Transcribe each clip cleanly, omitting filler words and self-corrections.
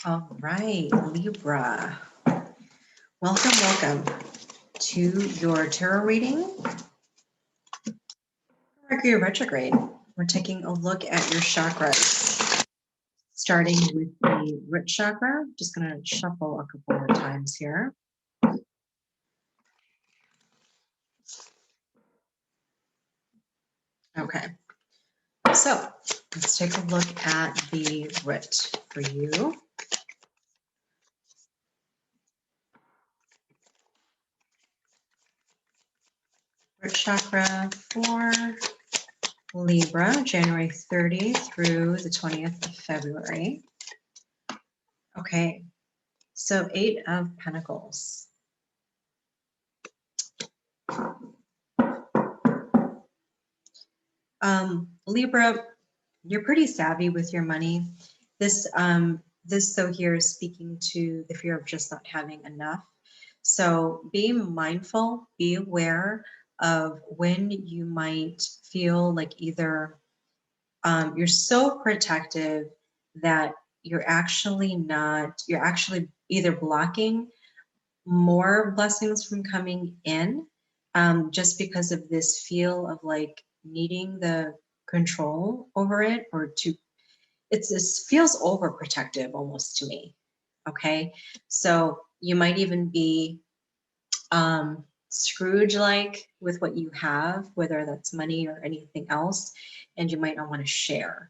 All right, Libra. Welcome, welcome to your tarot reading. Mercury Retrograde. We're taking a look at your chakras, starting with the root chakra. Just going to shuffle a couple more times here. Okay, so let's take a look at the root for you. Root chakra for Libra, January 30 through the 20th of February. Okay, so 8 of Pentacles. Libra, you're pretty savvy with your money. This though here is speaking to the fear of just not having enough. So be mindful, be aware of when you might feel like either you're so protective that you're actually either blocking more blessings from coming in just because of this feel of like needing the control over it, or to this feels overprotective almost to me. Okay, so you might even be Scrooge like with what you have, whether that's money or anything else, and you might not want to share.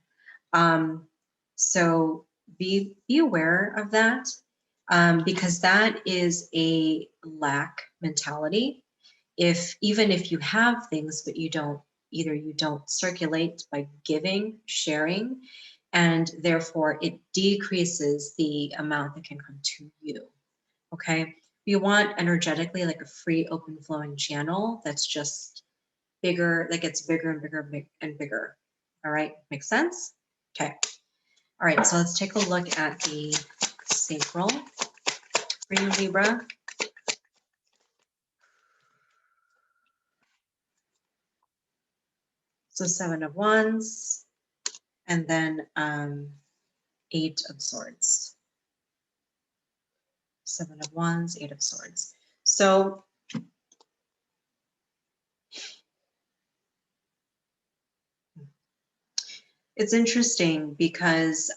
So be aware of that, because that is a lack mentality. Even if you have things, but you don't circulate by giving, sharing, and therefore it decreases the amount that can come to you. Okay. You want energetically like a free, open flowing channel that's just bigger, that gets bigger and bigger and bigger. All right. Makes sense? Okay. All right. So let's take a look at the sacral for you, Libra. So 7 of Wands, and then 8 of Swords. 7 of Wands, 8 of Swords. So it's interesting because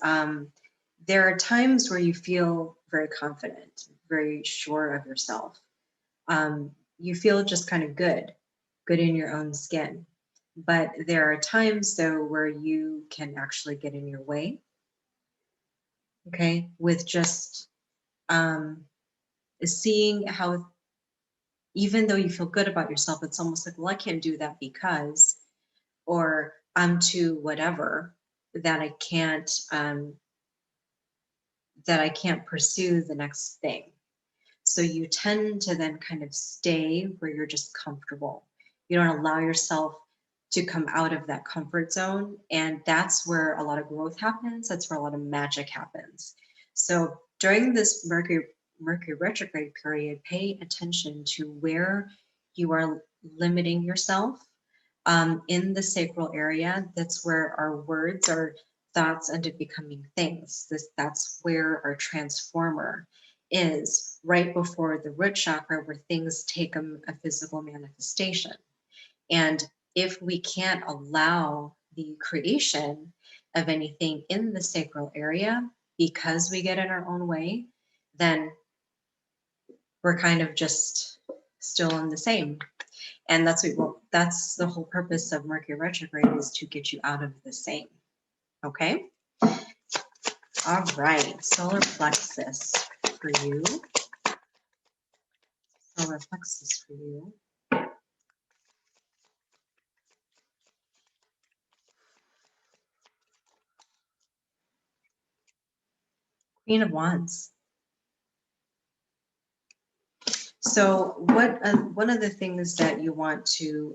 there are times where you feel very confident, very sure of yourself. You feel just kind of good in your own skin. But there are times though where you can actually get in your way. Okay, with just seeing how, even though you feel good about yourself, it's almost like, well, I can't do that because, or I'm too whatever, that I can't pursue the next thing. So you tend to then kind of stay where you're just comfortable. You don't allow yourself to come out of that comfort zone. And that's where a lot of growth happens. That's where a lot of magic happens. So during this Mercury retrograde period, pay attention to where you are limiting yourself. In the sacral area, that's where our words, our thoughts end up becoming things. That's where our transformer is, right before the root chakra, where things take a physical manifestation. And if we can't allow the creation of anything in the sacral area because we get in our own way, then we're kind of just still in the same. And that's the whole purpose of Mercury retrograde, is to get you out of the same. Okay. All right. Solar plexus for you. Solar plexus for you. Queen of Wands. So one of the things that you want to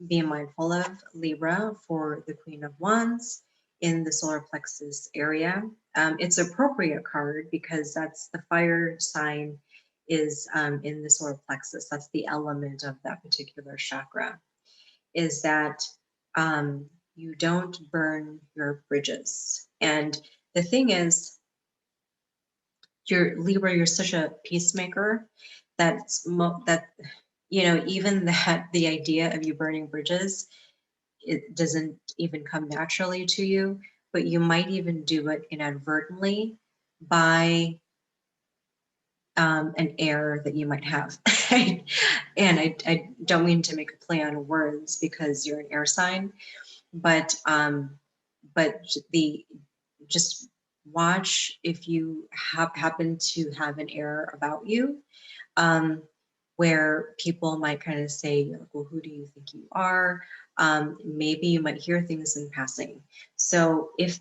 be mindful of, Libra, for the Queen of Wands in the solar plexus area, it's an appropriate card because that's the fire sign is in the solar plexus. That's the element of that particular chakra, is that you don't burn your bridges. And the thing is, You're Libra, you're such a peacemaker that, even that the idea of you burning bridges, it doesn't even come naturally to you, but you might even do it inadvertently by an error that you might have. And I don't mean to make a play on words because you're an air sign, but the just watch if you happen to have an error about you, where people might kind of say, well, who do you think you are? Maybe you might hear things in passing. So if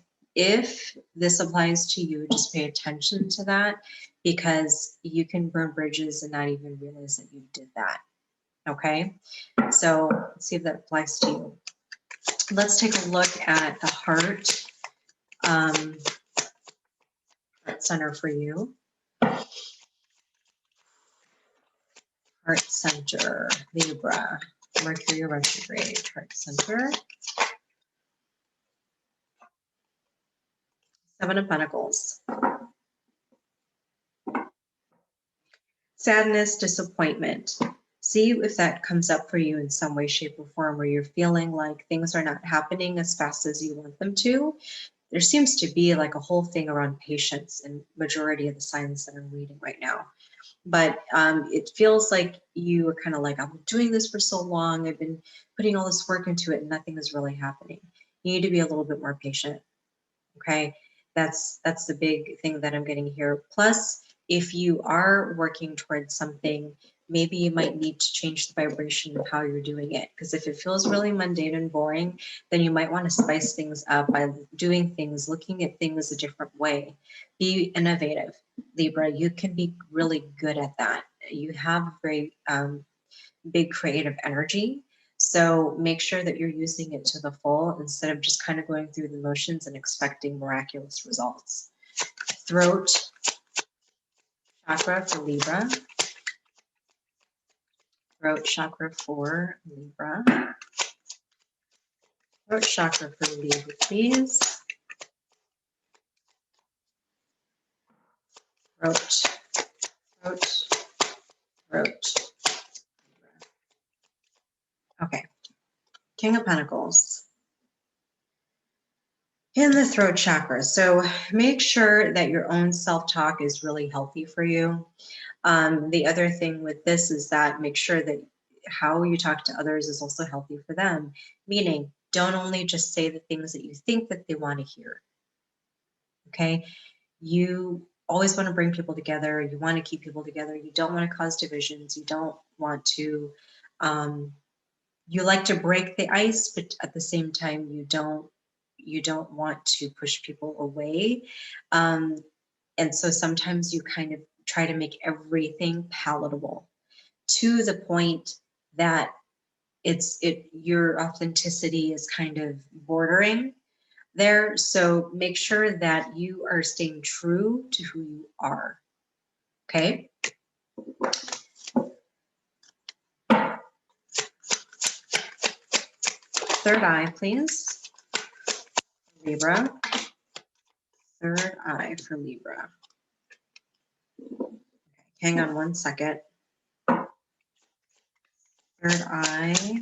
this applies to you, just pay attention to that, because you can burn bridges and not even realize that you did that. Okay, so let's see if that applies to you. Let's take a look at the heart center for you. Heart center, Libra, Mercury Retrograde, heart center. Seven of Pentacles. Sadness, disappointment. See if that comes up for you in some way, shape, or form, where you're feeling like things are not happening as fast as you want them to. There seems to be like a whole thing around patience in majority of the signs that I'm reading right now. But it feels like you are kind of like, I'm doing this for so long, I've been putting all this work into it, and nothing is really happening. You need to be a little bit more patient. Okay, that's the big thing that I'm getting here. Plus, if you are working towards something, maybe you might need to change the vibration of how you're doing it. Because if it feels really mundane and boring, then you might want to spice things up by doing things, looking at things a different way. Be innovative, Libra. You can be really good at that. You have very big creative energy. So make sure that you're using it to the full instead of just kind of going through the motions and expecting miraculous results. Throat chakra for Libra. Throat chakra for Libra. Throat chakra for Libra, please. Throat. Okay. King of Pentacles. In the throat chakra. So make sure that your own self-talk is really healthy for you. The other thing with this is that make sure that how you talk to others is also healthy for them. Meaning, don't only just say the things that you think that they want to hear. Okay? You always want to bring people together. You want to keep people together. You don't want to cause divisions. You don't want to, you like to break the ice, but at the same time, you don't want to push people away. And so sometimes you kind of try to make everything palatable to the point that your authenticity is kind of bordering there. So make sure that you are staying true to who you are. Okay. Third eye, please. Libra. Third eye for Libra. Okay, hang on one second. Third eye.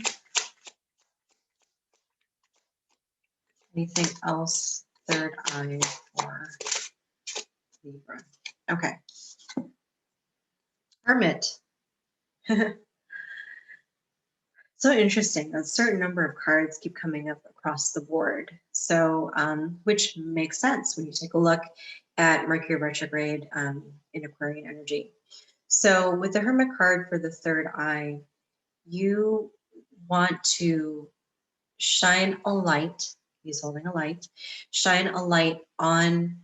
Anything else? Third eye for Libra. Okay. Hermit. So interesting. A certain number of cards keep coming up across the board. So, which makes sense when you take a look at Mercury retrograde in Aquarian energy. So with the Hermit card for the third eye, you want to shine a light. He's holding a light. Shine a light on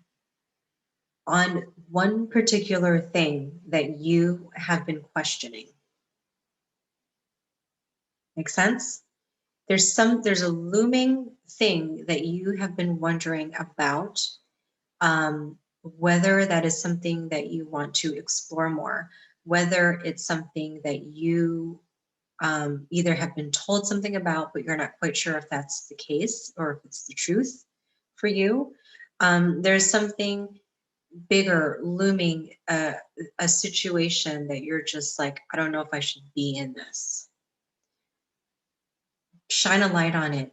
one particular thing that you have been questioning. Make sense? There's a looming thing that you have been wondering about, whether that is something that you want to explore more, whether it's something that you either have been told something about, but you're not quite sure if that's the case or if it's the truth for you. There's something bigger looming a situation that you're just like, I don't know if I should be in this. Shine a light on it.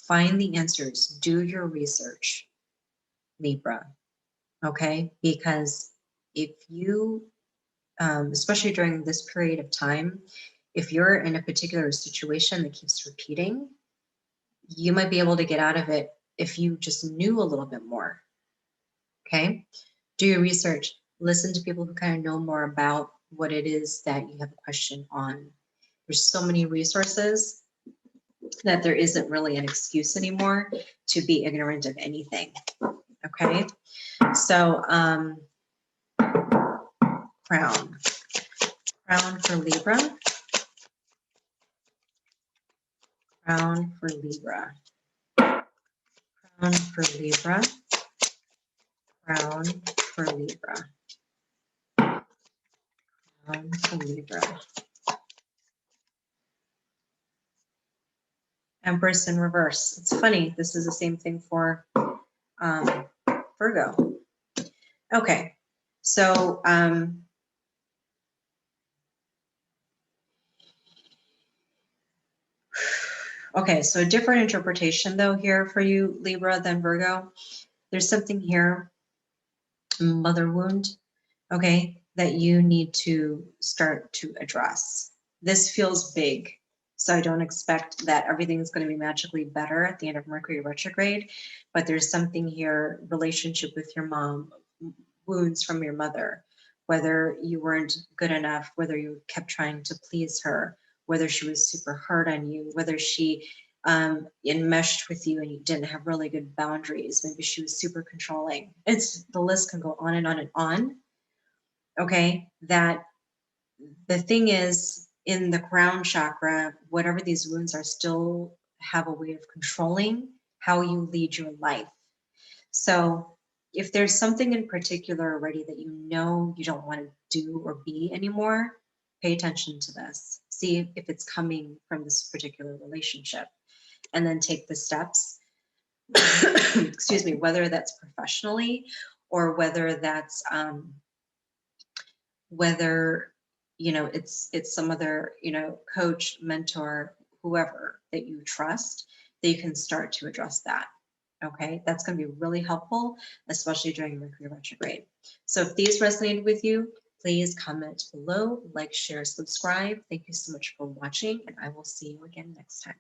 Find the answers. Do your research, Libra. Okay? Because if you, especially during this period of time, if you're in a particular situation that keeps repeating, you might be able to get out of it if you just knew a little bit more. Okay? Do your research. Listen to people who kind of know more about what it is that you have a question on. There's so many resources that there isn't really an excuse anymore to be ignorant of anything. Okay? So, crown. Crown for Libra. Crown for Libra. Crown for Libra. Crown for Libra. Crown for Libra. Empress in reverse. It's funny. This is the same thing for Virgo. Okay. So, okay. So a different interpretation though here for you, Libra, than Virgo. There's something here, mother wound, okay, that you need to start to address. This feels big. So I don't expect that everything's going to be magically better at the end of Mercury retrograde, but there's something here, relationship with your mom, wounds from your mother, whether you weren't good enough, whether you kept trying to please her, whether she was super hard on you, whether she enmeshed with you and you didn't have really good boundaries. Maybe she was super controlling. The list can go on and on and on. Okay, that the thing is, in the crown chakra, whatever these wounds are, still have a way of controlling how you lead your life. So if there's something in particular already that you know you don't want to do or be anymore, pay attention to this. See if it's coming from this particular relationship, and then take the steps. Excuse me, whether that's professionally or whether that's whether it's some other coach, mentor, whoever that you trust, that you can start to address that. Okay, that's going to be really helpful, especially during Mercury retrograde. So if these resonated with you, please comment below, like, share, subscribe. Thank you so much for watching, and I will see you again next time.